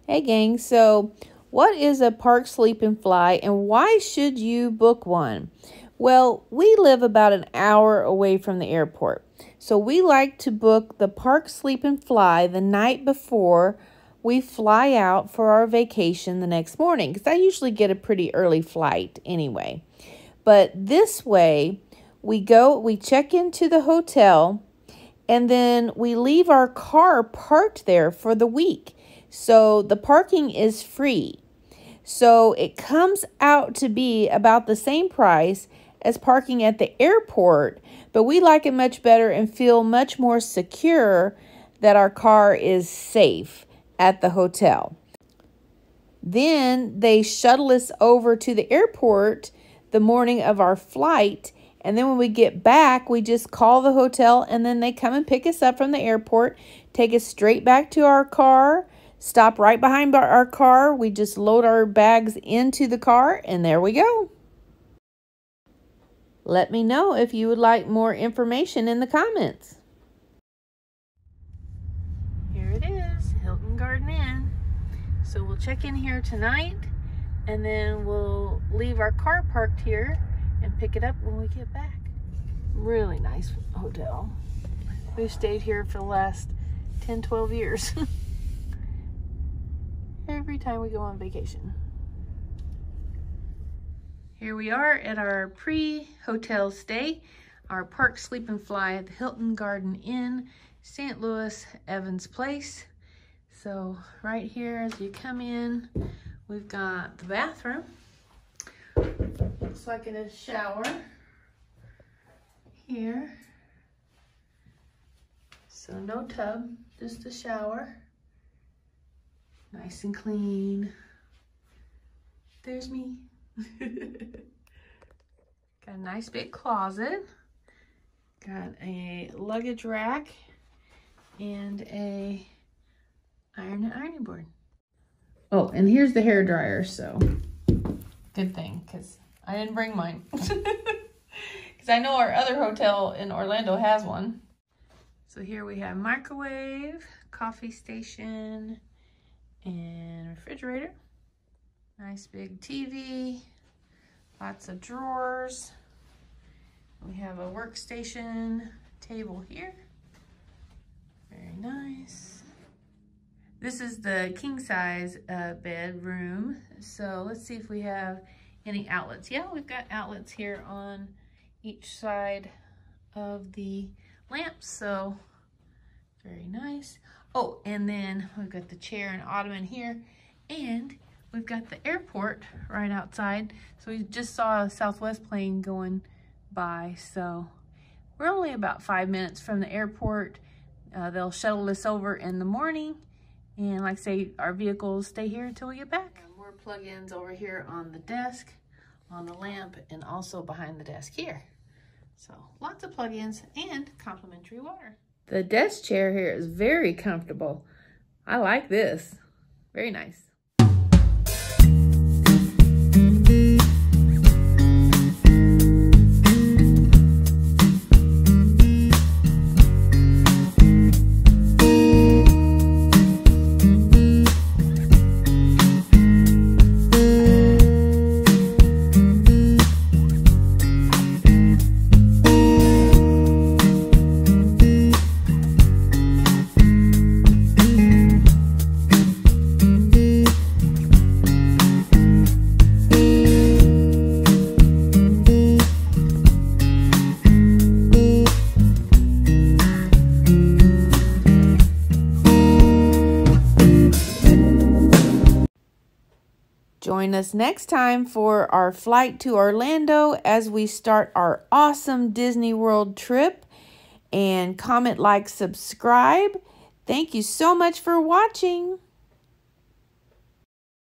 Hey gang, so what is a park sleep and fly and why should you book one? Well, we live about an hour away from the airport. So we like to book the park sleep and fly the night before we fly out for our vacation the next morning, because I usually get a pretty early flight anyway. But this way, we check into the hotel, and then we leave our car parked there for the week. So the parking is free. So it comes out to be about the same price as parking at the airport, but we like it much better and feel much more secure that our car is safe at the hotel. Then they shuttle us over to the airport the morning of our flight, and then when we get back, we just call the hotel, and then they come and pick us up from the airport, take us straight back to our car, stop right behind our car. We just load our bags into the car, and there we go. Let me know if you would like more information in the comments. Here it is, Hilton Garden Inn. So we'll check in here tonight, and then we'll leave our car parked here and pick it up when we get back. Really nice hotel. We've stayed here for the last 10, 12 years. Every time we go on vacation. Here we are at our pre-hotel stay, our park sleep and fly at the Hilton Garden Inn, St. Louis, Evans Place. So right here as you come in, we've got the bathroom. Looks like it is shower here. So no tub, just a shower. Nice and clean. There's me. Got a nice big closet. Got a luggage rack and a ironing board. Oh, and here's the hair dryer, so good thing, because I didn't bring mine. Because I know our other hotel in Orlando has one. So here we have microwave, coffee station, and refrigerator. Nice big TV, lots of drawers. We have a workstation table here. Very nice. This is the king size bedroom. So let's see if we have any outlets. Yeah, we've got outlets here on each side of the lamps. So very nice. Oh, and then we've got the chair and ottoman here, and we've got the airport right outside. So we just saw a Southwest plane going by. So we're only about 5 minutes from the airport. They'll shuttle us over in the morning. And like I say, our vehicles stay here until we get back. More plug-ins over here on the desk, on the lamp, and also behind the desk here. So lots of plug-ins and complimentary water. The desk chair here is very comfortable. I like this. Very nice. Join us next time for our flight to Orlando as we start our awesome Disney World trip. And comment, like, subscribe. Thank you so much for watching.